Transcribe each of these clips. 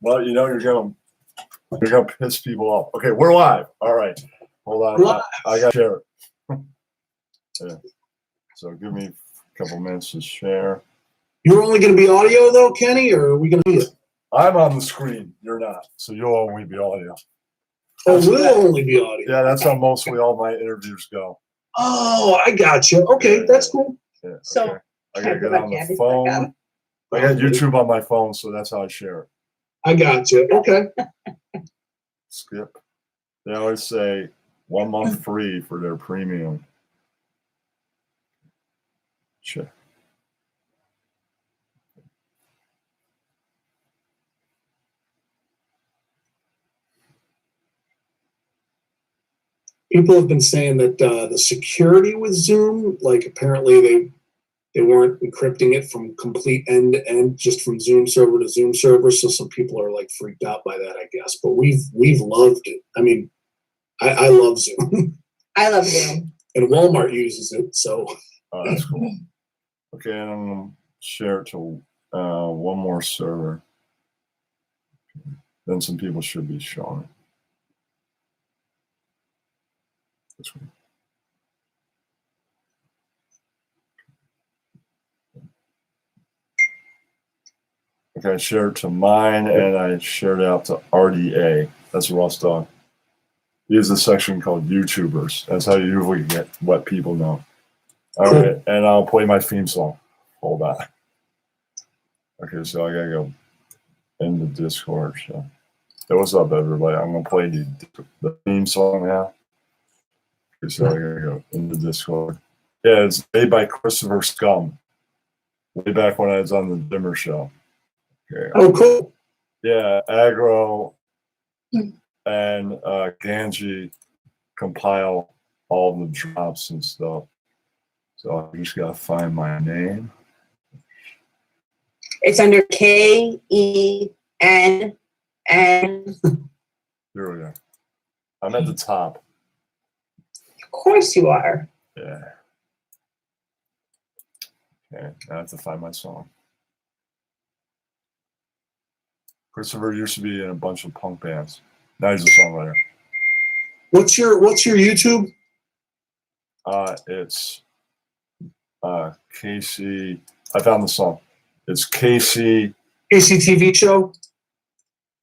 Well, you know you're gonna piss people off. Okay, we're live. All right, hold on. I got to share it. Yeah. So give me a couple minutes to share. You're only going to be audio though, Kenny, or are we going to be it? I'm on the screen. You're not, so you'll only be audio. Oh, we'll only be audio. Yeah, that's how mostly all my interviews go. Oh, I got you. Okay, that's cool. Yeah, okay. So I gotta get on the phone. I got YouTube on my phone, so that's how I share it. I got you. Okay. Skip. They always say 1 month free for their premium. Check. People have been saying that the security with Zoom, like apparently they weren't encrypting it from complete end to end, just from Zoom server to Zoom server. So some people are like freaked out by that, I guess. But we've loved it. I mean, I love Zoom. I love Zoom. And Walmart uses it, so. Oh, that's cool. Okay, and I'm gonna share it to one more server. Then some people should be showing it. This one. Okay, I shared it to mine, and I shared it out to RDA. That's Ross Dog. He has a section called YouTubers. That's how you usually get what people know. All right, and I'll play my theme song. Hold on. Okay, so I gotta go in the Discord. So, hey, what's up, everybody? I'm gonna play the theme song now. Okay, so I gotta go in the Discord. Yeah, it's made by Christopher Scum. Way back when I was on the Dimmer Show. Okay. Oh, cool. Yeah, Agro and Ganji compile all the drops and stuff. So I just gotta find my name. It's under KENN. Here we go. I'm at the top. Of course you are. Yeah. Okay, I have to find my song. Christopher used to be in a bunch of punk bands. Now he's a songwriter. What's your YouTube? It's KC. I found the song. It's KC ACTV show?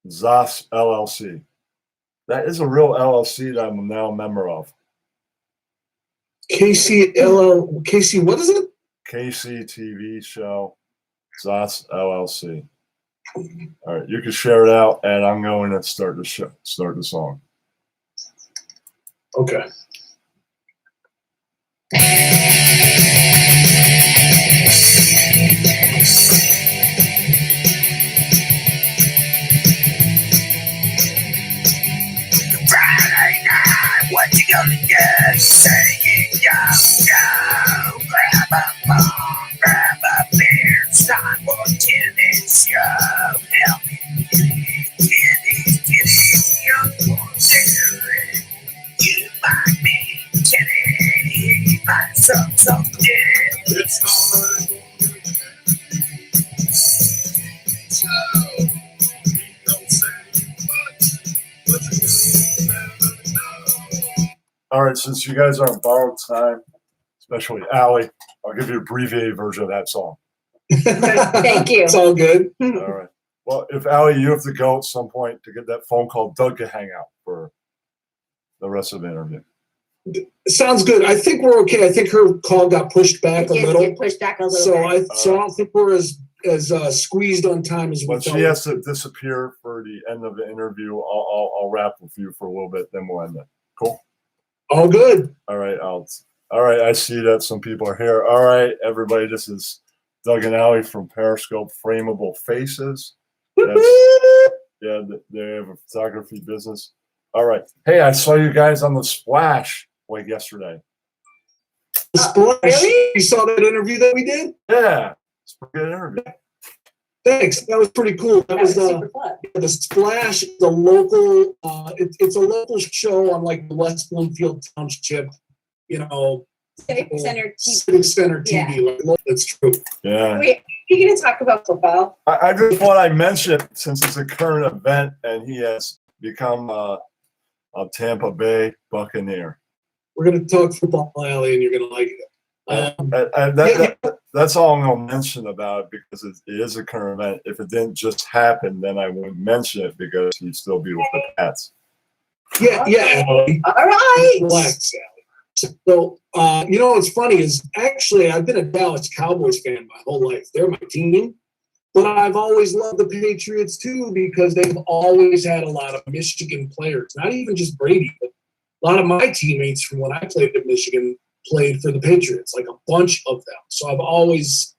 Zas LLC. That is a real LLC that I'm now a member of. KC, what is it? KC TV show Zas LLC. All right, you can share it out, and I'm going to start the song. Okay. Friday night, what you gonna do? Singing, yo, grab a bong, grab a beer, it's time for Kenny's show. Help me, Kenny, young boy, you like me, Kenny, you might suck some dick. It's on. All right, since you guys are on borrowed time, especially Allie, I'll give you an abbreviated version of that song. Thank you. It's all good. All right. Well, if Allie, you have to go at some point to get that phone call, Doug can hang out for the rest of the interview. Sounds good. I think we're okay. I think her call got pushed back a little. Get pushed back a little So bit. I don't think we're as squeezed on time as we But thought. she has to disappear for the end of the interview. I'll wrap with you for a little bit, then we'll end it. Cool. All good. All right. All right. I see that some people are here. All right, everybody. This is Doug and Allie from Periscope Framable Faces. Yeah, they have a photography business. All right. Hey, I saw you guys on the Splash like yesterday. Splash. Really? You saw that interview that we did? Yeah, it's a good interview. Thanks. That was pretty cool. That was super fun. the Splash, the local. It's a local show on like West Bloomfield Township. You know, Civic Center TV. Civic Center TV. Like, that's true. Yeah. Wait, are you going to talk about football? I just thought I'd mention it since it's a current event and he has become a Tampa Bay Buccaneer. We're going to talk football, Allie, and you're going to like it. That's all I'm going to mention about it because it is a current event. If it didn't just happen, then I wouldn't mention it because he'd still be with the Pats. Yeah. Allie. All right. Relax, Allie. So, what's funny is actually I've been a Dallas Cowboys fan my whole life. They're my team. But I've always loved the Patriots too because they've always had a lot of Michigan players. Not even just Brady, but a lot of my teammates from when I played at Michigan played for the Patriots, like a bunch of them. So I've always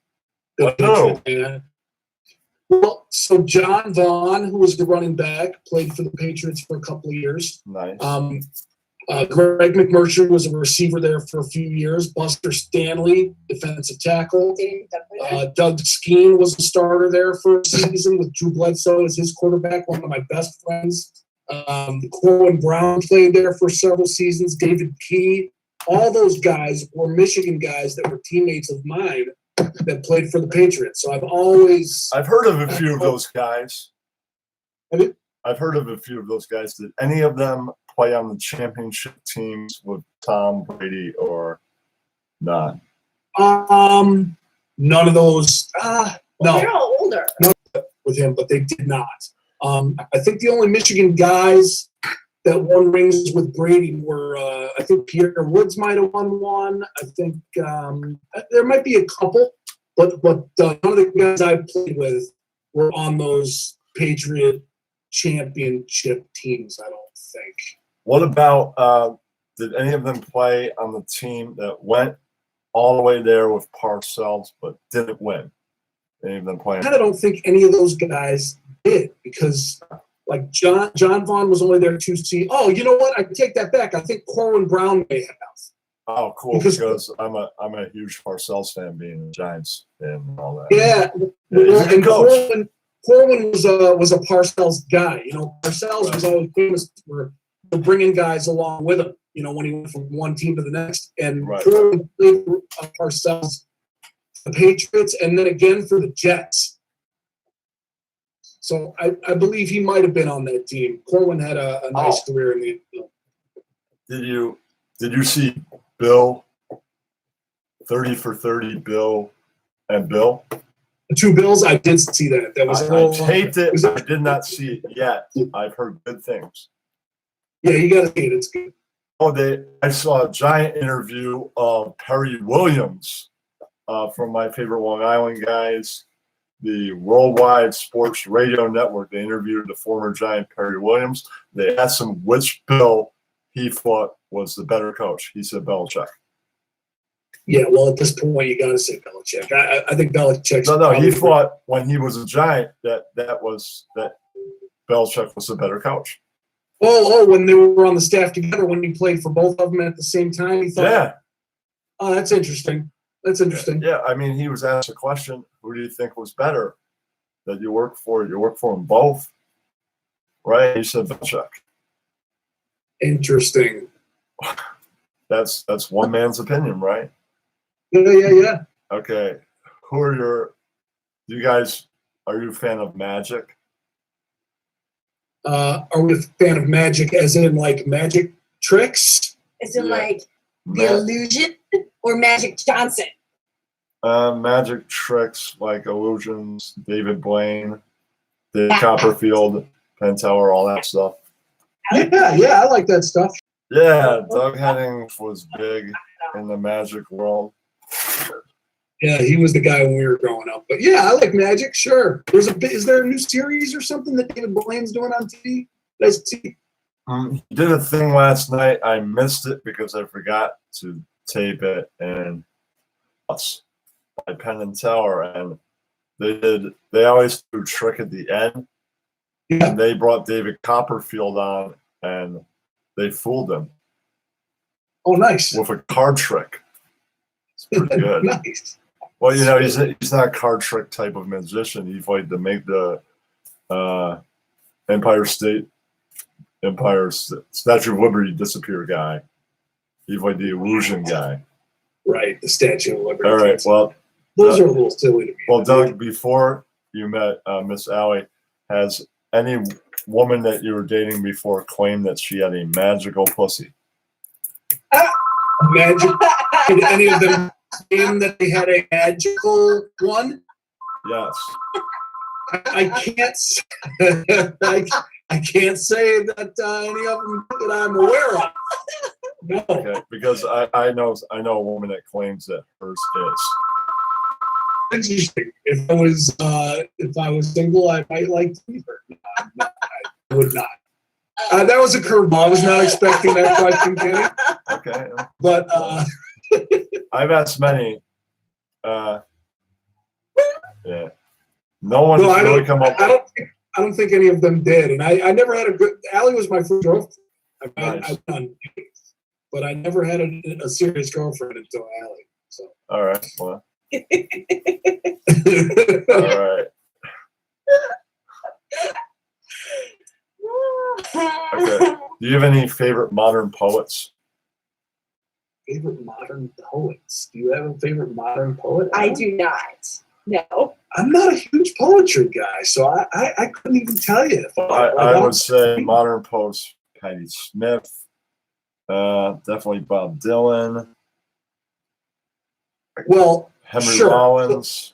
been a Patriot fan. Well, so John Vaughn, who was the running back, played for the Patriots for a couple of years. Nice. Greg McMurtry was a receiver there for a few years. Buster Stanley, defensive tackle. Doug Skeen was a starter there for a season with Drew Bledsoe as his quarterback, one of my best friends. Corwin Brown played there for several seasons. David Key. All those guys were Michigan guys that were teammates of mine that played for the Patriots. So I've heard of a few of those guys. Have you? I've heard of a few of those guys. Did any of them play on the championship teams with Tom Brady or not? None of those. No. They're all older. With him, but they did not. I think the only Michigan guys that won rings with Brady were, I think Pierre Woods might have won one. I think there might be a couple, but none of the guys I played with were on those Patriot championship teams, I don't think. What about, did any of them play on the team that went all the way there with Parcells but didn't win? Any of them playing? I don't think any of those guys did because like John Vaughn was only there 2 seasons. Oh, you know what? I take that back. I think Corwin Brown may have. Oh, cool! Because I'm a huge Parcells fan, being a Giants fan and all that. Yeah, He's a good coach. Corwin was a Parcells guy. Parcells was always famous for bringing guys along with him. When he went from one team to the next, and Corwin played for Parcells, the Patriots, and then again for the Jets. So I believe he might have been on that team. Corwin had a nice career in the NFL. Did you see Bill? 30 for 30, Bill and Bill. The 2 Bills, I did see that. That was I taped it. I did not see it yet. I've heard good things. Yeah, you got to see it. It's good. I saw a giant interview of Perry Williams from my favorite Long Island guys, the Worldwide Sports Radio Network. They interviewed the former Giant Perry Williams. They asked him which Bill he thought was the better coach. He said Belichick. Yeah, well, at this point, you got to say Belichick. I think Belichick's. No, he thought when he was a Giant that Belichick was the better coach. Oh, when they were on the staff together, when he played for both of them at the same time, he thought. Yeah. Oh, that's interesting. That's interesting. Yeah, I mean, he was asked a question: who do you think was better that you work for? You work for them both, right? He said Belichick. Interesting. That's one man's opinion, right? Yeah. Okay. Are you a fan of Magic? Are we a fan of magic as in like magic tricks? Is it like the illusion or Magic Johnson? Magic tricks like illusions, David Blaine, Dave Copperfield, Penn Tower, all that stuff. Yeah, I like that stuff. Yeah, Doug Henning was big in the Magic world. Yeah, he was the guy when we were growing up. But yeah, I like magic. Sure. Is there a new series or something that David Blaine's doing on TV? He did a thing last night. I missed it because I forgot to tape it, and us by Penn and Teller, and they always do a trick at the end. Yeah. And they brought David Copperfield on, and they fooled him. Oh, nice. With a card trick. It's pretty good. Nice. Well, he's not a card trick type of musician. He's like to make the Empire Statue of Liberty disappear guy. He's like the illusion guy. Right, the Statue of Liberty. All right. Well, Those are a little silly to me. well, Doug, before you met Miss Allie, has any woman that you were dating before claimed that she had a magical pussy? Magic. Did any of them claim that they had a magical one? Yes. I can't. I can't say that any of them that I'm aware of. No. Okay. Because I know a woman that claims that hers is. Interesting. If I was single, I might like to be her. No, I would not. That was a curveball. I was not expecting that question, Kenny. Okay. But I've asked many. Yeah. No one no, has really come up. I don't think any of them did. And I never had a good. Allie was my first girlfriend. I've done dates, but I never had a serious girlfriend until Allie. So. All right. Well. All right. Okay. Do you have any favorite modern poets? Favorite modern poets? Do you have a favorite modern poet? I do not. No. I'm not a huge poetry guy, so I couldn't even tell you. If I would say modern poets: Patti Smith, definitely Bob Dylan. Well, Henry sure. Rollins.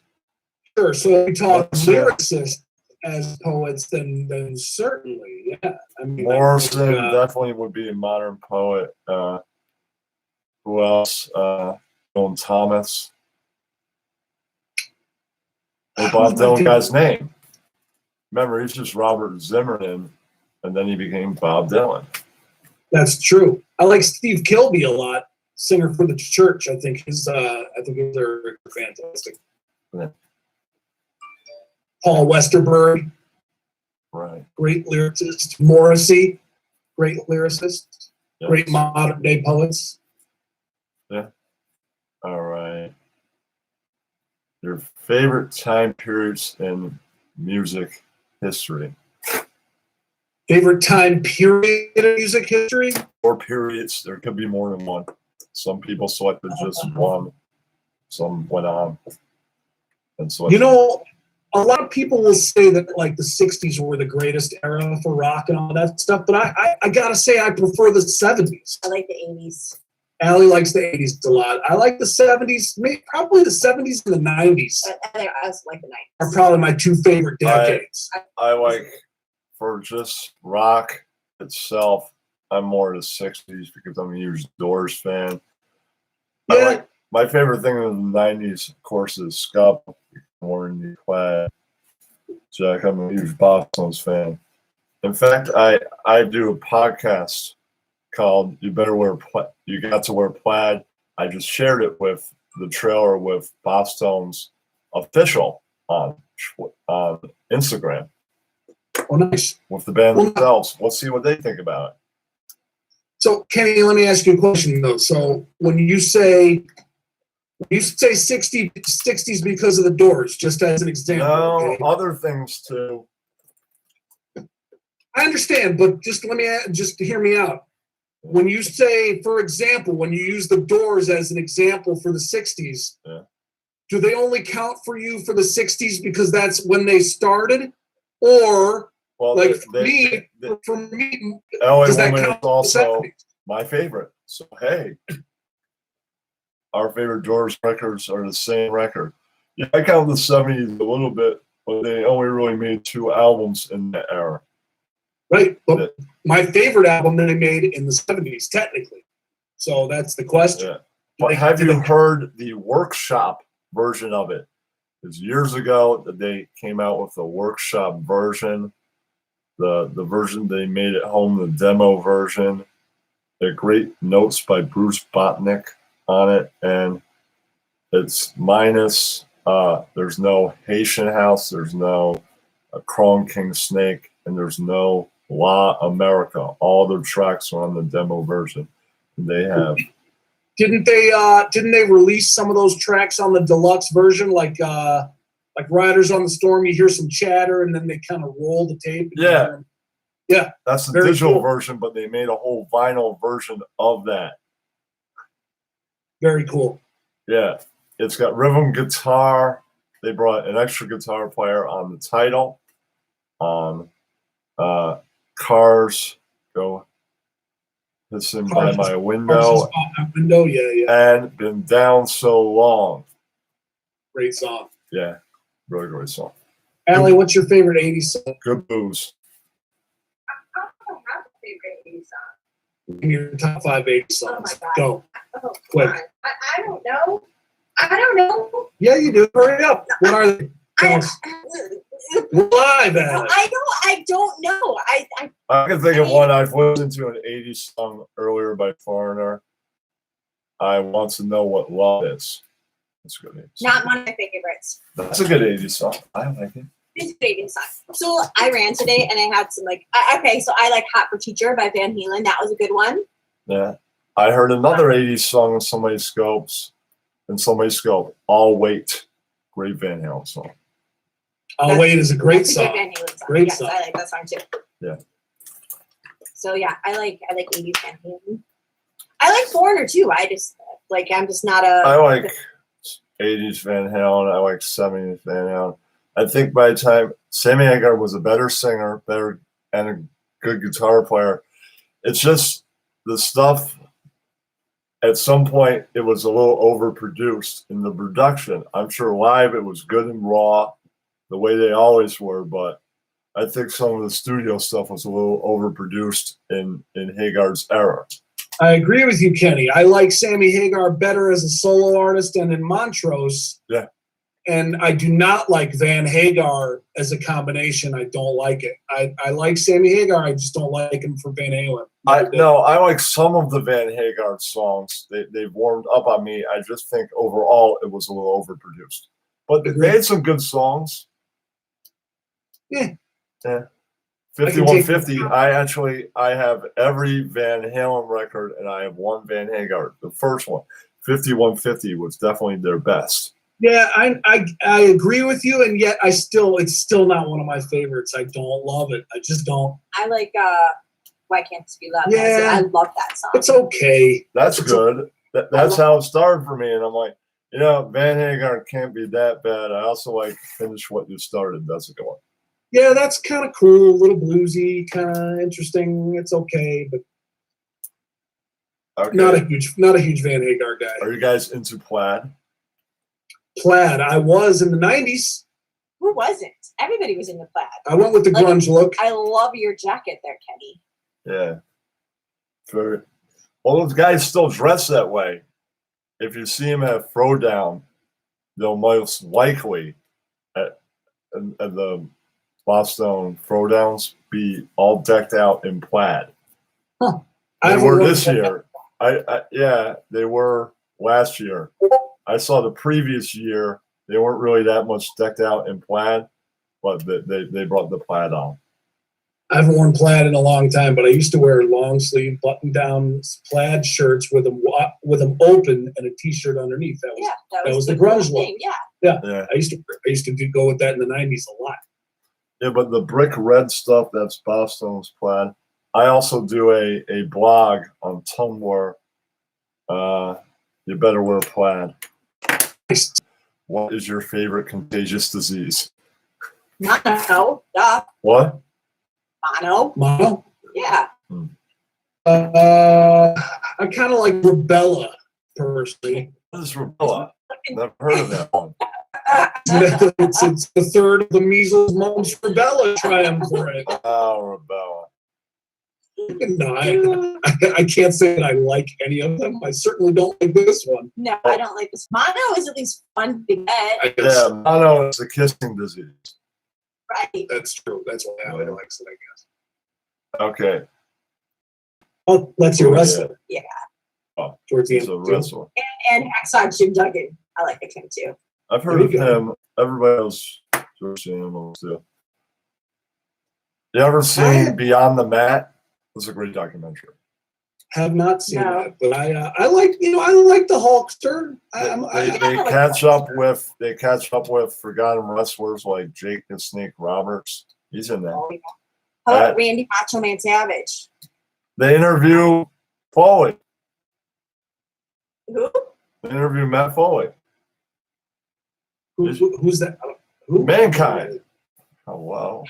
Sure. So if we talk What's lyricists as poets, then certainly, yeah. I mean, Morrison definitely would be a modern poet. Who else? Dylan Thomas. Well, Bob Dylan got his name. Remember, he's just Robert Zimmerman, and then he became Bob Dylan. That's true. I like Steve Kilby a lot, singer for the Church. I think his are fantastic. Yeah. Paul Westerberg, Right. great lyricist. Morrissey, great lyricist. Yes. Great modern day poets. Yeah. All right. Your favorite time periods in music history? Favorite time period in music history? Or periods. There could be more than one. Some people selected just one. Some went on. And so You know, a lot of people will say that like the 60s were the greatest era for rock and all that stuff, but I gotta say I prefer the 70s. I like the 80s. Allie likes the 80s a lot. I like the 70s, probably the 70s and the 90s I also like the 90s. are probably my two favorite decades. I like, for just rock itself, I'm more the 60s because I'm a huge Doors fan. Yeah. I like, my favorite thing in the 90s, of course, is ska, Warren the Plaid. Jack, I'm a huge Boston's fan. In fact, I do a podcast called "You Got to Wear Plaid." I just shared it with the trailer with Boston's official on Instagram Oh, nice. with the band themselves. Let's see what they think about it. So, Kenny, let me ask you a question though. So, when you say 60s because of the Doors, just as an example. No, Okay? other things too. I understand, but just hear me out. When you say, for example, when you use the Doors as an example for the 60s, Yeah. do they only count for you for the 60s because that's when they started? Or, Well, like, for me, LA does that Woman is count also the 70s? my favorite. So hey, our favorite Doors records are the same record. Yeah, I count the 70s a little bit, but they only really made 2 albums in that era. Right. But my favorite album that they made in the 70s, technically. So that's the question. Yeah. But have you heard the workshop version of it? Because years ago they came out with the workshop version, the version they made at home, the demo version. They're great notes by Bruce Botnick on it, and it's minus. There's no Haitian House, there's no Crawling King Snake, and there's no La America. All their tracks are on the demo version. They have. Didn't they release some of those tracks on the deluxe version, like Riders on the Storm? You hear some chatter, and then they kind of roll the tape. Yeah. Yeah. That's the Very digital cool. version, but they made a whole vinyl version of that. Very cool. Yeah, it's got rhythm guitar. They brought an extra guitar player on the title. On Cars Go Hissing by Cars- My Cars Window, is by my window. Yeah, yeah. and Been Down So Long. Great song. Yeah, really great song. Allie, what's your favorite 80s song? Good blues. I don't have a favorite 80s song. Give me your top 5 80s songs. Oh my God. Go. Oh, Quick. come on. I don't know. I don't know. Yeah, you do. Hurry up. What are they? Tell us. We're live, Allie. I don't know. I can think of one. I've listened to an 80s song earlier by Foreigner. I Want to Know What Love Is. That's a good 80s song. Not one of my favorites. That's a good 80s song. I like it. It's a great song. So I ran today and I had some okay, so I like Hot for Teacher by Van Halen. That was a good one. Yeah. I heard another 80s song in somebody's scopes. In somebody's scope. I'll Wait. Great Van Halen song. Oh, wait is a great That's a song. good Van Halen song. Great yes, song. I like that song too. Yeah. So yeah, I like 80s Van Halen. I like Foreigner too. I'm just not a. I like 80s Van Halen. I like 70s Van Halen. I think by the time Sammy Hagar was a better singer, and a good guitar player, it's just the stuff. At some point, it was a little overproduced in the production. I'm sure live it was good and raw, the way they always were, but I think some of the studio stuff was a little overproduced in Hagar's era. I agree with you, Kenny. I like Sammy Hagar better as a solo artist and in Montrose. Yeah. And I do not like Van Hagar as a combination. I don't like it. I like Sammy Hagar. I just don't like him for Van Halen. I like some of the Van Hagar songs. They've warmed up on me. I just think overall it was a little overproduced. But they had some good songs. Yeah. 5150. I have every Van Halen record, and I have one Van Hagar. The first one, 5150, was definitely their best. Yeah, I agree with you, and yet it's still not one of my favorites. I don't love it. I just don't. I like Why Can't This Be Love? Yeah. I love that song. It's okay. That's good. That's how it started for me, and I'm like, Van Hagar can't be that bad. I also like Finish What You Started. That's a good one. Yeah, that's kind of cool, a little bluesy, kind of interesting. It's okay, but Okay. not a huge Van Hagar guy. Are you guys into Plaid? Plaid, I was in the 90s. Who wasn't? Everybody was in the Plaid. I went with the grunge look. I love your jacket there, Kenny. Yeah. Well, those guys still dress that way. If you see them at Throwdown, they'll most likely at the Boston Throwdowns be all decked out in plaid. Huh. They were this year. They were last year. I saw the previous year. They weren't really that much decked out in plaid, but they brought the plaid on. I haven't worn plaid in a long time, but I used to wear long sleeve button down plaid shirts with them open and a t-shirt underneath. That was the grunge look. Yeah. I used to go with that in the 90s a lot. Yeah, but the brick red stuff, that's Boston's plaid. I also do a blog on Tumblr. You better wear plaid. What is your favorite contagious disease? Mono. Duh. What? Mono? Yeah. I kind of like rubella, personally. What is rubella? Never heard of that one. It's the third of the measles, mumps, rubella triumvirate. Oh, rubella. No, I can't say that I like any of them. I certainly don't like this one. No, I don't like this. Mono is at least fun to get. Yeah, mono is a kissing disease. Right. That's true. That's why Allie likes it, I guess. Okay. Oh, let's your wrestler. Yeah. Oh, towards the he's end. a wrestler. And Hacksaw Jim Duggan. I like him too. I've heard of him. Everybody else George Animals too. You ever seen Beyond the Mat? It's a great documentary. Have not seen that, but I like the Hulkster. They catch up with forgotten wrestlers like Jake the Snake Roberts. He's in that. Oh, yeah. How about Randy Macho Man Savage? They interview Foley. Who? Interview Matt Foley. Who's that? Who? Mankind. Oh wow.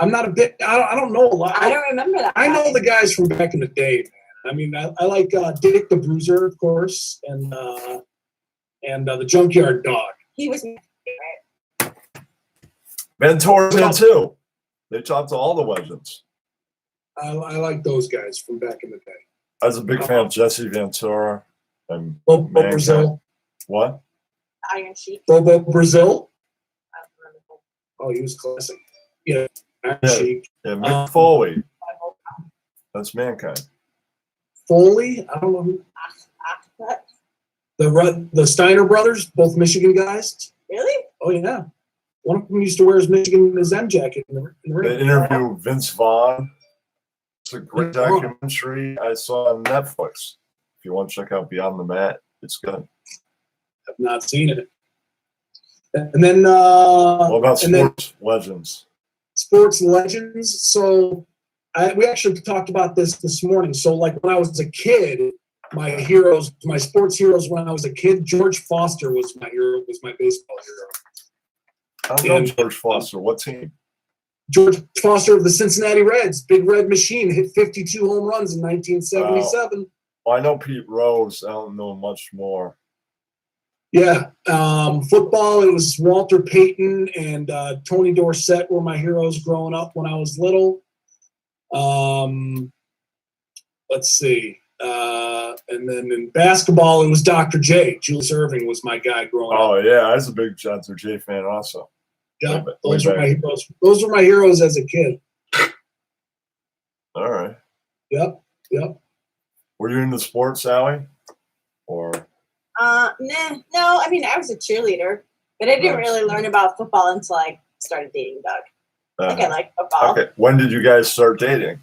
I'm not a bit. I don't know a lot. I don't remember that. I know guy. the guys from back in the day, man. I mean, I like Dick the Bruiser, of course, and the Junkyard Dog. He was my favorite. Ventora's in too. They talked to all the legends. I like those guys from back in the day. I was a big fan of Jesse Ventura and Bobo Mankind. Brazil. What? Iron Sheik. Bobo Brazil. I don't remember. Oh, he was classic. Yeah. Iron Yeah. Sheik. Yeah, Mick Foley. I hope That's Mankind. Foley. I don't know who. not. The Steiner brothers, both Michigan guys. Really? Oh yeah. One of them used to wear his Michigan M jacket in the They ring. interview Vince Vaughn. It's a great Vince Vaughn. documentary I saw on Netflix. If you want to check out Beyond the Mat, it's good. I've not seen it. And then What about and then sports legends? sports legends. So we actually talked about this morning. So like when I was a kid, my sports heroes when I was a kid, George Foster was my hero, was my baseball hero. I don't know And- George Foster. What team? George Foster of the Cincinnati Reds, Big Red Machine, hit 52 home runs in 1977. Well, I know Pete Rose. I don't know much more. Yeah, football. It was Walter Payton and Tony Dorsett were my heroes growing up when I was little. Let's see, and then in basketball, it was Dr. J. Julius Erving was my guy growing up. Oh yeah, I was a big Johnson J fan also. Yeah, way those were back. my heroes. Those were my heroes as a kid. All right. Yep. Were you into sports, Sally? Or Nah. No, I mean I was a cheerleader, but I didn't Nice. really learn about football until I started dating Doug. I think I like football. okay. When did you guys start dating?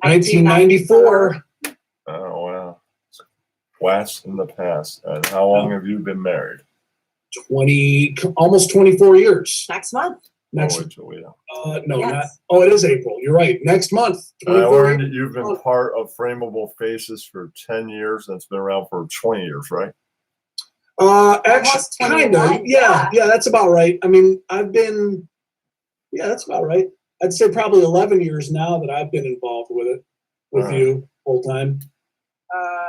1994. Oh wow. Blast in the past. And how long have you been married? almost 24 years. Next month. Next, Oh, wait till we no, Yes. not. Oh, it is April. You're right. Next month. I 24 learned that you've been part of Framable Faces for 10 years, and it's been around for 20 years, right? Actually, Almost kind of. 21, Yeah, yeah. that's about right. I mean, that's about right. I'd say probably 11 years now that I've been involved with it, with Alright. you full time.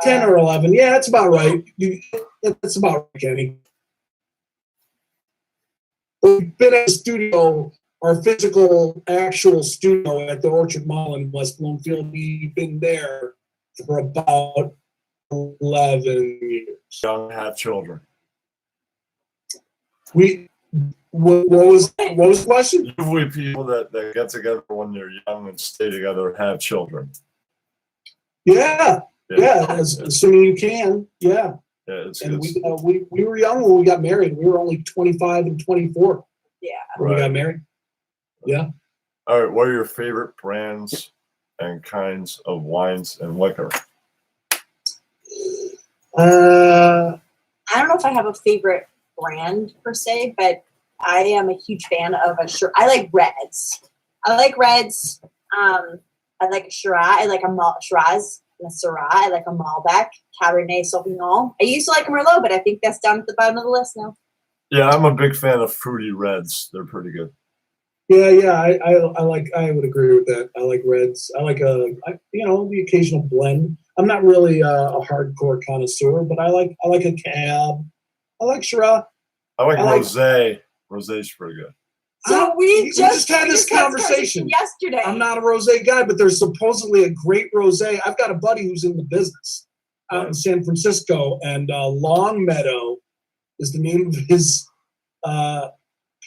10 Uh, or 11. Yeah, that's about right. That's about right, Kenny. We've been at the studio, our physical, actual studio at the Orchard Mall in West Bloomfield. We've been there for about 11 years. Young, have children. What was the question? Usually people that get together when they're young and stay together have children. Yeah, assuming you can. Yeah, It's and we were young when we got married. We were only 25 and 24 yeah. when we got married. Yeah. all right. What are your favorite brands and kinds of wines and liquor? Uh, I don't know if I have a favorite brand per se, but I am a huge fan of I like reds. I like reds. I like a Shiraz. I like a Shiraz and a Syrah. I like a Malbec, Cabernet Sauvignon. I used to like a Merlot, but I think that's down at the bottom of the list now. Yeah, I'm a big fan of fruity reds. They're pretty good. yeah. I would agree with that. I like reds. I like the occasional blend. I'm not really a hardcore connoisseur, but I like a cab. I like Shiraz. I like I like- rosé. Rosé's pretty good. So we just had this had conversation. yesterday. I'm not a rosé guy, but there's supposedly a great rosé. I've got a buddy who's in the business out in San Francisco, and Long Meadow is the name of his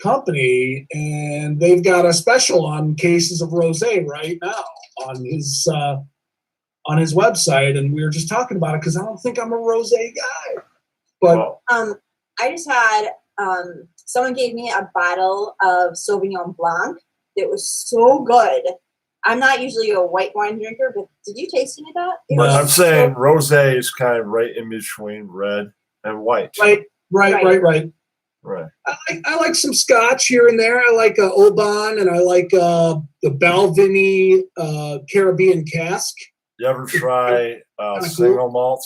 company, and they've got a special on cases of rosé right now on his website, and we were just talking about it because I don't think I'm a rosé guy, but Well, I just had someone gave me a bottle of Sauvignon Blanc that was so good. I'm not usually a white wine drinker, but did you taste any of that? It No. was I'm saying rosé is kind of right in between red and white. right. Right. I like some scotch here and there. I like Oban, and I like the Balvenie Caribbean cask. You ever try Kinda cool. single malt?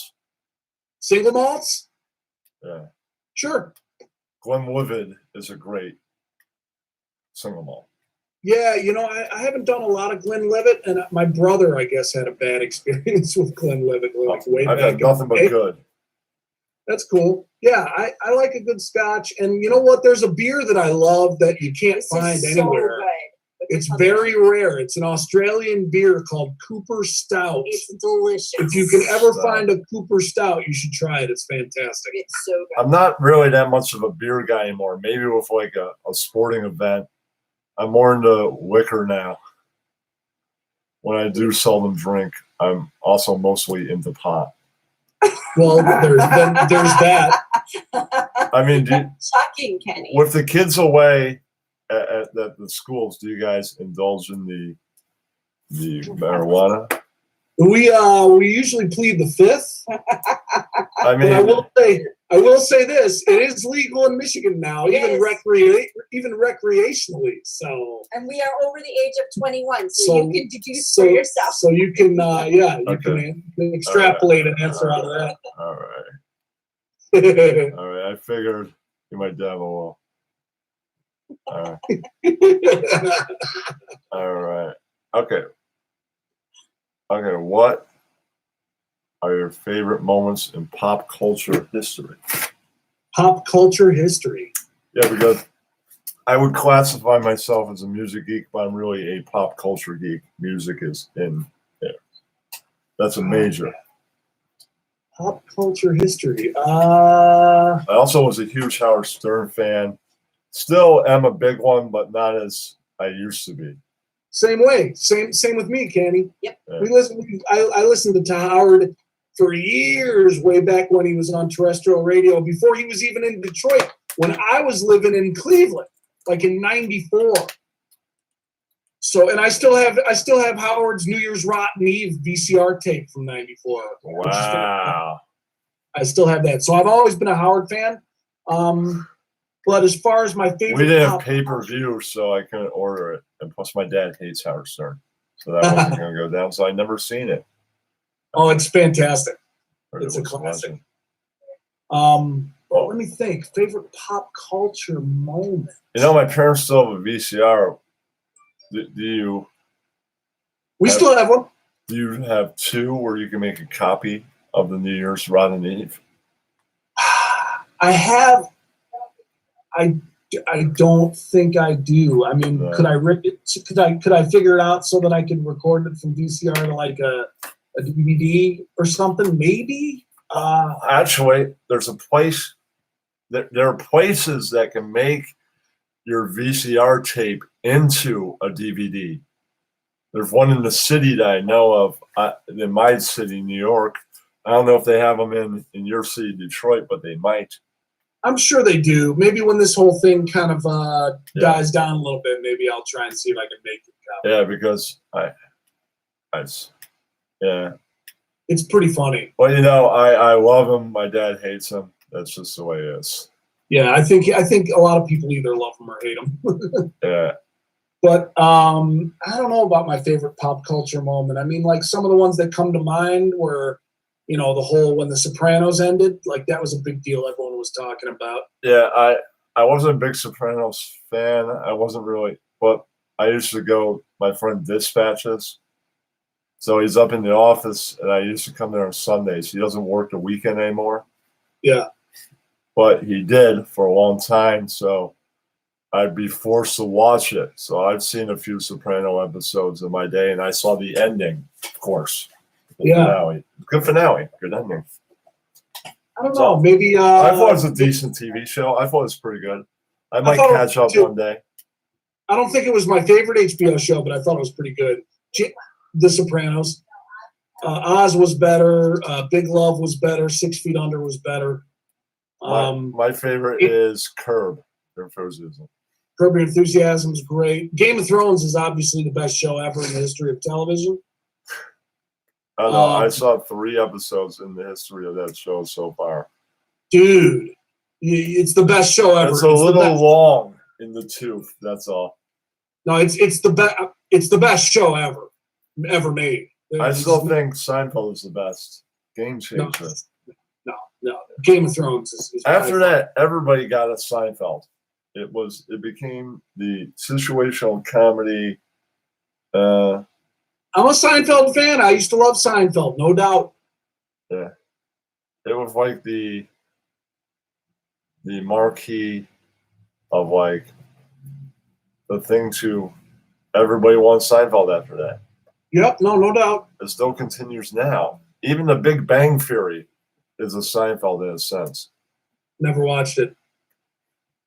Single malts? Yeah. Sure. Glenlivet is a great single malt. Yeah, I haven't done a lot of Glenlivet, and my brother, I guess, had a bad experience with Glenlivet like way I've back. had nothing but in the day. good. That's cool. Yeah, I like a good scotch. And you know what? There's a beer that I love that you can't This find is so anywhere. good. It's very rare. It's an Australian beer called Cooper Stout. It's delicious. If you can ever Stout. find a Cooper Stout, you should try it. It's fantastic. It's so good. I'm not really that much of a beer guy anymore. Maybe with like a sporting event. I'm more into liquor now. When I do seldom drink, I'm also mostly into pot. Well, there's that. I mean, Shocking, Kenny. with the kids away at the schools, do you guys indulge in the marijuana? We usually plead the fifth. I But mean, I will say this: it is legal in Michigan now, even recreationally. So, And we are over the age of 21, so you can deduce for yourself. So you can, you Okay. can extrapolate an answer out of all right, that. all right. I figured you might dabble. All right, all right. Okay. What are your favorite moments in pop culture history? Pop culture history. Yeah, because I would classify myself as a music geek, but I'm really a pop culture geek. Music is in there. That's a major. Pop culture history. I also was a huge Howard Stern fan. Still am a big one, but not as I used to be. Same way. Same with me, Kenny. Yep. Yeah. I listened to Howard for years, way back when he was on terrestrial radio, before he was even in Detroit, when I was living in Cleveland, like in '94. So, and I still have Howard's New Year's Rotten Eve VCR tape from '94. Wow. I still have that. So I've always been a Howard fan. But as far as my favorite, We didn't have pay-per-view, so I couldn't order it. And plus, my dad hates Howard Stern, so that wasn't going to go down. So I never seen it. Oh, it's fantastic. Or It's it a was classic. watching. Well, let me think. Favorite pop culture moment. You know, my parents still have a VCR. Do We still have one. you have two where you can make a copy of the New Year's Rotten Eve? I have. I don't think I do. I mean, No. could I rip it? Could I figure it out so that I could record it from VCR to like a DVD or something? Maybe. Actually, there's a place. There are places that can make your VCR tape into a DVD. There's one in the city that I know of, in my city, New York. I don't know if they have them in your city, Detroit, but they might. I'm sure they do. Maybe when this whole thing kind of dies down a little bit, maybe I'll try and see if I can make it. Yeah, because yeah. It's pretty funny. Well, you know, I love him. My dad hates him. That's just the way it is. Yeah, I think a lot of people either love him or hate him. Yeah. But I don't know about my favorite pop culture moment. I mean, like some of the ones that come to mind were, you know, the whole when The Sopranos ended, like that was a big deal. Everyone was talking about. Yeah, I wasn't a big Sopranos fan. I wasn't really, but I used to go. My friend dispatches, so he's up in the office, and I used to come there on Sundays. He doesn't work the weekend anymore. Yeah. But he did for a long time, so I'd be forced to watch it. So I've seen a few Soprano episodes in my day, and I saw the ending, of course. The finale. Good finale. Good ending. I don't know. Maybe. I thought it was a decent TV show. I thought it was pretty good. I might catch up one day. I don't think it was my favorite HBO show, but I thought it was pretty good. The Sopranos. Oz was better. Big Love was better. 6 Feet Under was better. My favorite is Curb Your Enthusiasm. Curb Your Enthusiasm is great. Game of Thrones is obviously the best show ever in the history of television. I don't know. I saw 3 episodes in the history of that show so far. Dude, it's the best show ever. It's a little long in the tooth. That's all. No, it's the best show ever made. I still think Seinfeld is the best. Game changer. No, Game of Thrones is After that, everybody got a Seinfeld. It became the situational comedy. I'm a Seinfeld fan. I used to love Seinfeld, no doubt. Yeah, it was like the marquee of like the thing to everybody wants Seinfeld after that. Yep, no doubt. It still continues now. Even the Big Bang Theory is a Seinfeld in a sense. Never watched it.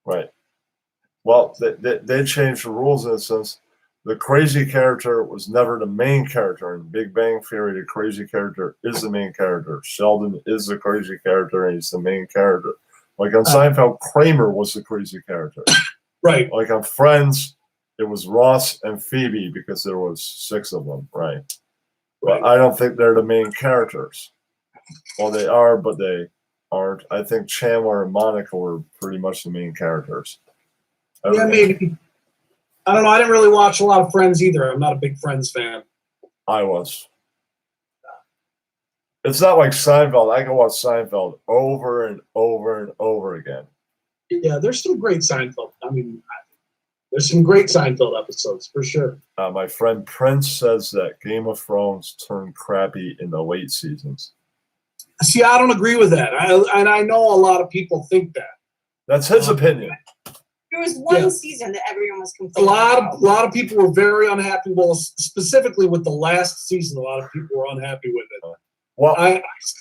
Right. Well, they changed the rules in a sense. The crazy character was never the main character. In Big Bang Theory, the crazy character is the main character. Sheldon is the crazy character, and he's the main character. Like on Seinfeld, Kramer was the crazy character. Right. Like on Friends, it was Ross and Phoebe because there was 6 of them, right? But I don't think they're the main characters. Well, they are, but they aren't. I think Chandler and Monica were pretty much the main characters. Yeah, maybe. I don't know. I didn't really watch a lot of Friends either. I'm not a big Friends fan. I was. It's not like Seinfeld. I can watch Seinfeld over and over and over again. Yeah, there's some great Seinfeld. I mean, there's some great Seinfeld episodes for sure. My friend Prince says that Game of Thrones turned crappy in the late seasons. See, I don't agree with that. I know a lot of people think that. That's his opinion. There was one season that everyone was A complaining about. lot of people were very unhappy. Well, specifically with the last season, a lot of people were unhappy with it. Well,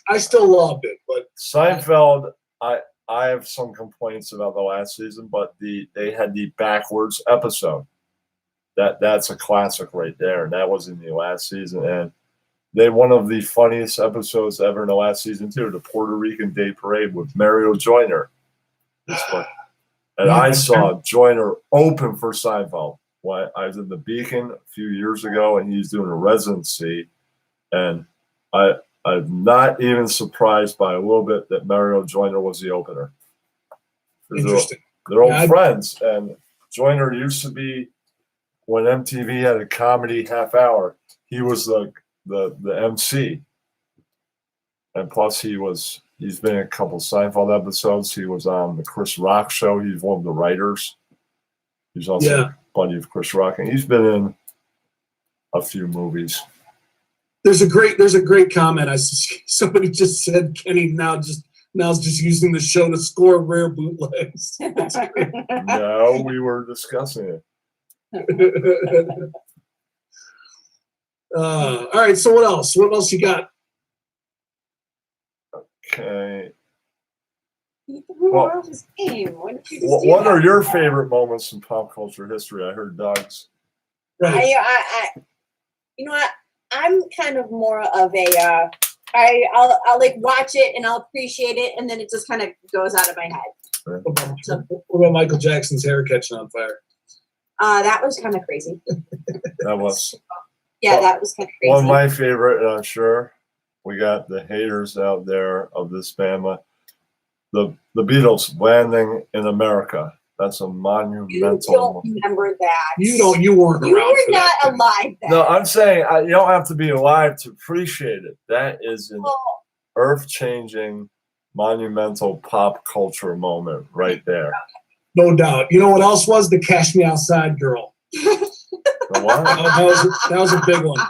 I still loved it, but Seinfeld, I have some complaints about the last season, but they had the backwards episode. That's a classic right there, and that was in the last season. And they had one of the funniest episodes ever in the last season too, the Puerto Rican Day Parade with Mario Joyner. And I saw Joyner open for Seinfeld. When I was in the Beacon a few years ago, and he's doing a residency, and I'm not even surprised by a little bit that Mario Joyner was the opener. interesting. They're old friends, and Joyner used to be, when MTV had a comedy half hour, he was the MC, and plus he's been in a couple Seinfeld episodes. He was on the Chris Rock show. He's one of the writers. He's also a buddy of Chris Rock, and he's been in a few movies. There's a great comment. Somebody just said Kenny now is just using the show to score rare bootlegs. No, we were discussing it. All right. So what else? What else you got? Okay. What What are your favorite moments in pop culture history? I heard Doug's. Right. You know what? I'm kind of more of a I'll like watch it and I'll appreciate it, and then it just kind of goes out of my head. What about Michael Jackson's hair catching on fire? That was kind of crazy. That was. Yeah, that was kind of crazy. One of my favorite, and I'm sure we got the haters out there of this Bama. The Beatles landing in America. That's a monumental. You don't remember that. You weren't around. You were for not that. alive then. No, I'm saying you don't have to be alive to appreciate it. That is an earth-changing, monumental pop culture moment right there. No doubt. You know what else was? The Cash Me Outside girl. The what? That was a big one.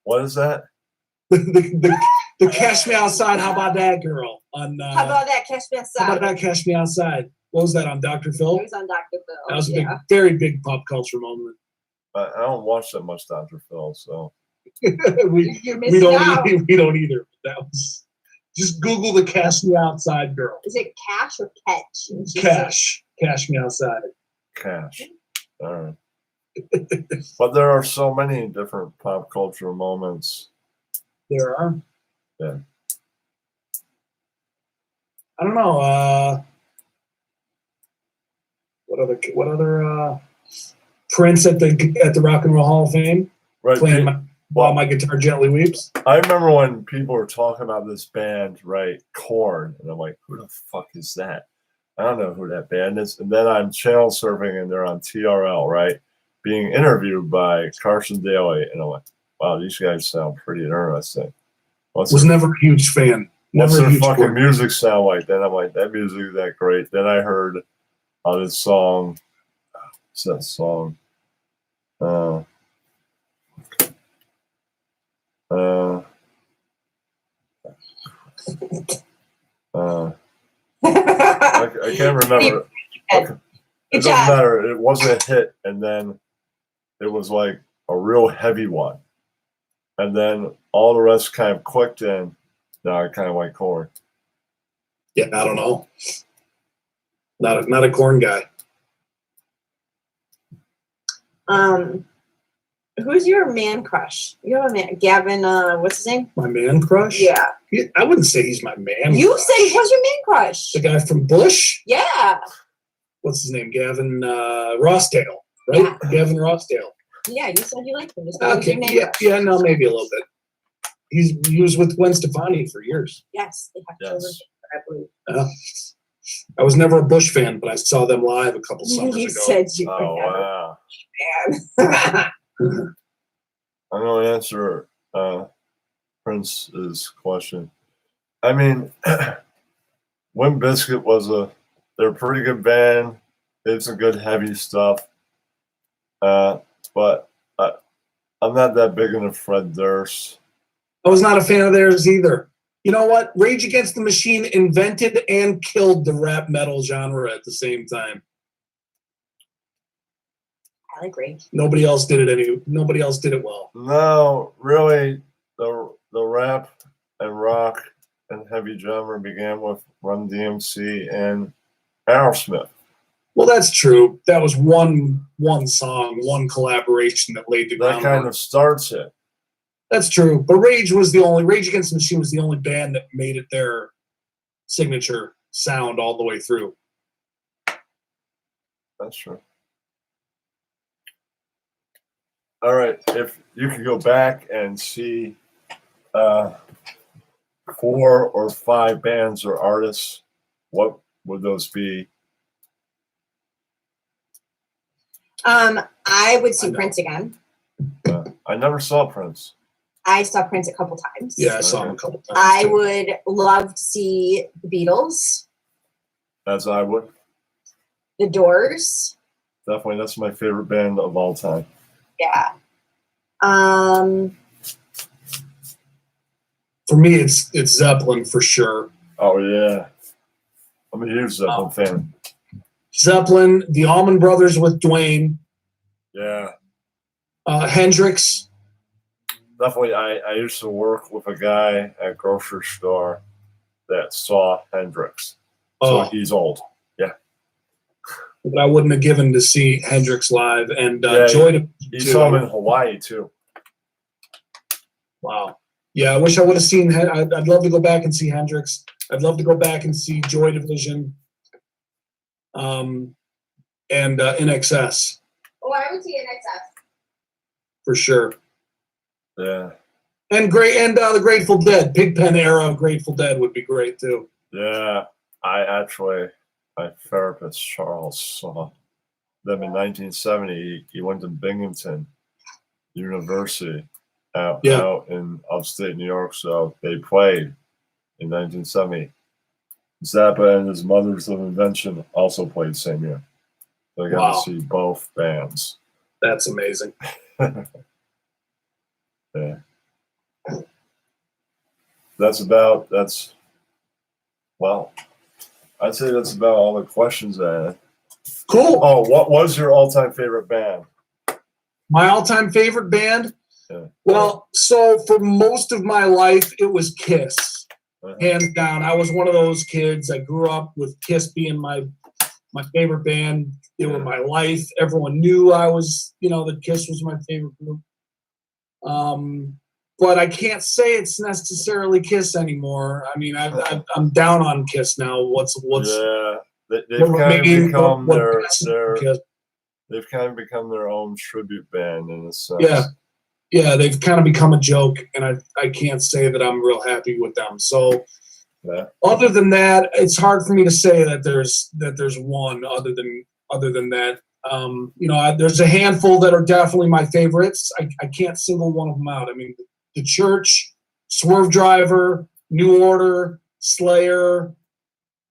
What is that? The Cash Me Outside. How about that girl? On How about that? Cash Me Outside. How about that? Cash Me Outside. What was that on Dr. Phil? It was on Dr. Phil. That was a big, very big pop culture moment. I don't watch that much Dr. Phil, so we don't either. That was just Google the Cash Me Outside girl. Is it Cash or Catch? Cash Me Outside. Cash. All right. But there are so many different pop culture moments. There are. Yeah. I don't know. What other Prince at the Rock and Roll Hall of Fame Right. playing While My Guitar Gently Weeps. I remember when people were talking about this band, right, Korn, and I'm like, who the fuck is that? I don't know who that band is. And then I'm channel surfing, and they're on TRL, right, being interviewed by Carson Daly, and I'm like, wow, these guys sound pretty interesting. Was never a huge fan. what's Never a their huge fucking Korn. music sound like? Then I'm like, that music is that great. Then I heard this song. What's that song? I can't remember. Good It doesn't job. matter. It wasn't a hit, and then it was like a real heavy one, and then all the rest kind of clicked in. Now I kind of like Korn. Yeah, I don't know. Not a Korn guy. Who's your man crush? You have a man, Gavin. What's his name? My man crush? Yeah. I wouldn't say he's my man You crush. said he was your man crush. The guy from Bush? Yeah. What's his name? Gavin Rossdale, right? Yeah. Gavin Rossdale. Yeah, you said you liked him. Just not Okay, your man yeah, crush. yeah, no, maybe a little bit. He was with Gwen Stefani for years. Yes, they have children, I believe. I was never a Bush fan, but I saw them live a couple summers You ago. said you Oh were wow! never man. I'm gonna answer Prince's question. I mean, Limp Bizkit they're a pretty good band. They did some good heavy stuff. But I'm not that big into Fred Durst. I was not a fan of theirs either. You know what? Rage Against the Machine invented and killed the rap metal genre at the same time. I like Rage. Nobody else did it well. No, really, the rap and rock and heavy genre began with Run DMC and Aerosmith. Well, that's true. That was one song, one collaboration that laid the That groundwork. kind of starts it. That's true. But Rage Against the Machine was the only band that made it their signature sound all the way through. That's true. All right, if you could go back and see 4 or 5 bands or artists, what would those be? I would see I know. Prince again. I never saw Prince. I saw Prince a couple times. Yeah, I saw him a couple times. I too. would love to see the Beatles, As I would. the Doors. Definitely, that's my favorite band of all time. Yeah. For me, it's Zeppelin for sure. Oh, yeah. I'm a huge Zeppelin fan. Zeppelin, the Allman Brothers with Dwayne, Yeah. Hendrix. Definitely, I used to work with a guy at a grocery store that saw Hendrix. So he's old. Yeah. But I wouldn't have given to see Hendrix live. And Yeah, Joy to You saw him in Hawaii, too. Wow. Yeah, I wish I would have seen. I'd love to go back and see Hendrix. I'd love to go back and see Joy Division. And In Excess Oh, I would see an excess. for sure. Yeah. And the Grateful Dead, Pigpen era Grateful Dead would be great too. Yeah. My therapist, Charles, saw them in 1970. He went to Binghamton University out in upstate New York. So they played in 1970. Zappa and his Mothers of Invention also played same year. So I got to see both bands. That's amazing. Yeah. I'd say that's about all the questions I had. Cool. Oh, what was your all-time favorite band? My all-time favorite band? Yeah. Well, so for most of my life, it was Kiss. Hands down. I was one of those kids. I grew up with Kiss being my favorite band. They were my life. Everyone knew I was, that Kiss was my favorite group. But I can't say it's necessarily Kiss anymore. I mean, I'm down on Kiss now. Yeah, they've kind of become their own tribute band in a sense. Yeah, they've kind of become a joke, and I can't say that I'm real happy with them. So, other than that, it's hard for me to say that there's one other than that. There's a handful that are definitely my favorites. I can't single one of them out. I mean, The Church, Swerve Driver, New Order, Slayer.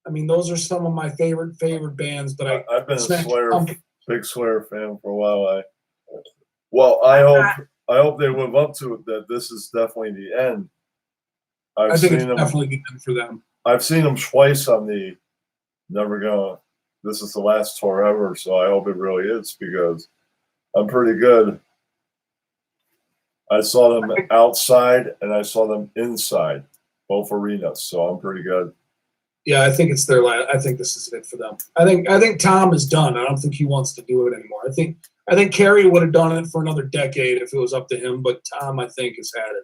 I mean, those are some of my favorite bands. But I've been a Smash Slayer, Pumpkin- big Slayer fan for a while. I hope they live up to it. That this is definitely the end. I think it's definitely the end for them. I've seen them twice on the Never Gonna. This is the last tour ever, so I hope it really is because I'm pretty good. I saw them outside and I saw them inside, both arenas, so I'm pretty good. Yeah, I think it's their last. I think this is it for them. I think Tom is done. I don't think he wants to do it anymore. I think Kerry would have done it for another decade if it was up to him, but Tom, I think, has had it.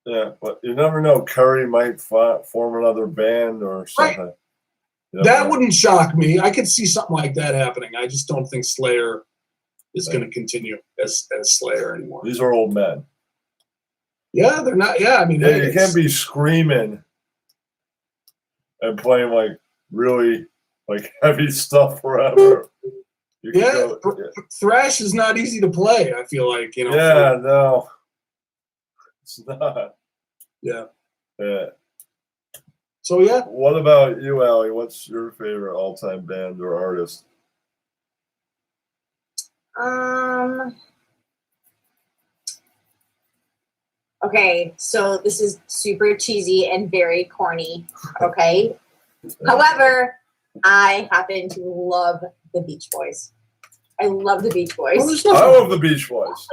Yeah, but you never know. Curry might form another band or something. Right. You know, That wouldn't shock me. I could see something like that happening. I just don't think Slayer is going to continue as Slayer anymore. These are old men. Yeah, they're not. Yeah, I mean, Yeah, hey, you can't be screaming and playing like really like heavy stuff forever. You can Yeah, thrash is not easy to play. I feel like Yeah, no, it's not. Yeah. Yeah. So yeah. What about you, Allie? What's your favorite all-time band or artist? Okay, so this is super cheesy and very corny. Okay. However, I happen to love the Beach Boys. I love the Beach Boys. Well, I love the Beach Boys.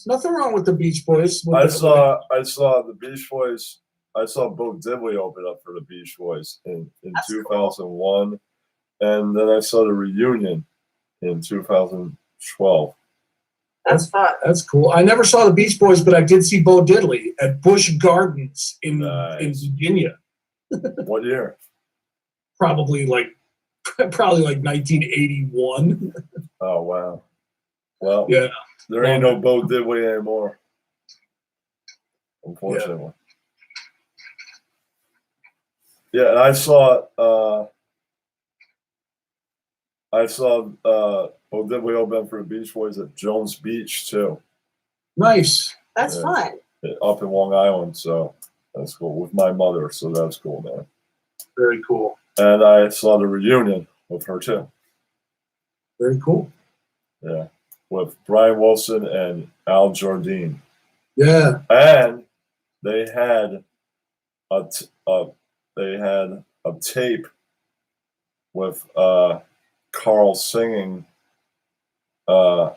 Nothing wrong with the Beach Boys. I saw the Beach Boys. I saw Bo Diddley open up for the Beach Boys in 2001, cool. And then I saw the reunion in 2012. That's fun. That's cool. I never saw the Beach Boys, but I did see Bo Diddley at Busch Gardens in Virginia. What year? Probably like 1981. Oh wow. Well, yeah. There ain't no Bo Diddley anymore. Unfortunately. Yeah, and I saw Bo Diddley open for the Beach Boys at Jones Beach too. Nice. That's fun. Up in Long Island, so that's cool. With my mother, so that's cool, man. Very cool. And I saw the reunion with her too. Very cool. Yeah, with Brian Wilson and Al Jardine. Yeah. And they had a tape with Carl singing God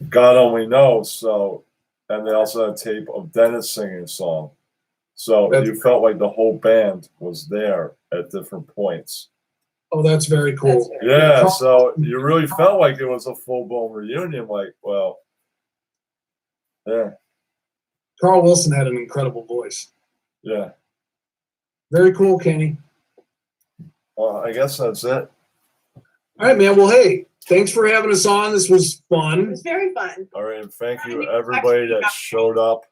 Only Knows. So, and they also had a tape of Dennis singing a song. So you felt like the whole band was there at different points. Oh, that's very cool. Yeah, so you really felt like it was a full-blown reunion. Like, well, yeah. Carl Wilson had an incredible voice. Yeah. Very cool, Kenny. Well, I guess that's it. All right, man. Well, hey, thanks for having us on. This was fun. It was very fun. All right, and thank you everybody that showed up.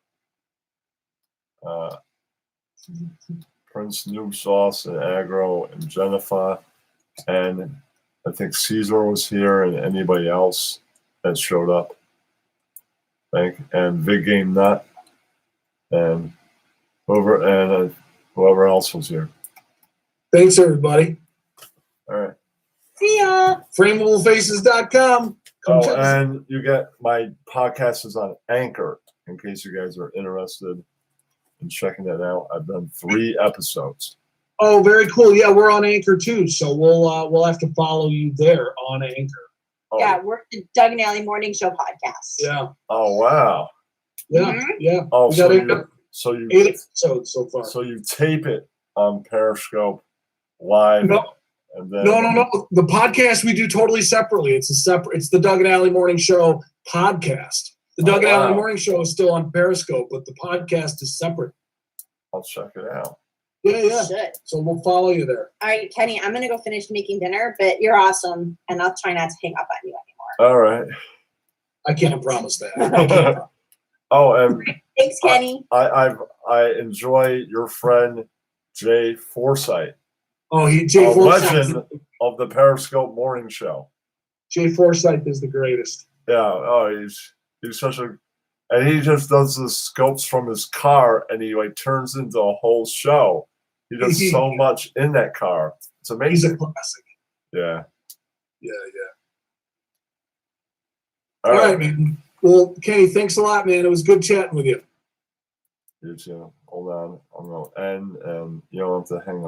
Prince Noob Sauce and Agro and Jennifer, and I think Caesar was here, and anybody else that showed up. And Big Game Nut, and whoever else was here. Thanks, everybody. All right. See ya. Framablefaces.com. And you get my podcast is on Anchor, in case you guys are interested in checking that out. I've done 3 episodes. Oh, very cool. Yeah, we're on Anchor too, so we'll have to follow you there on Anchor. Oh. Yeah, we're the Doug and Allie Morning Show podcast. Yeah. Oh wow. Yeah. Mm-hmm. Yeah. Oh, so you 8 episodes so far. So you tape it on Periscope live. No. And then, No. The podcast we do totally separately. It's the Doug and Allie Morning Show podcast. The Doug and Allie Morning Show is still on Periscope, but the podcast is separate. I'll check it out. Yeah. Should. So we'll follow you there. All right, Kenny, I'm gonna go finish making dinner, but you're awesome, and I'll try not to hang up on you anymore. All right. I can't promise that. Oh, and thanks, Kenny. I enjoy your friend Jay Forsythe. Oh, Jay Forsythe, legend of the Periscope Morning Show. Jay Forsythe is the greatest. Yeah. Oh, he's such a And he just does the scopes from his car, and he like turns into a whole show. He does so much in that car. It's He's a amazing. classic. Yeah. Yeah, yeah. All All right. right, man. Well, Kenny, thanks a lot, man. It was good chatting with you. You too. Hold on. I'm gonna end, and you don't have to hang up.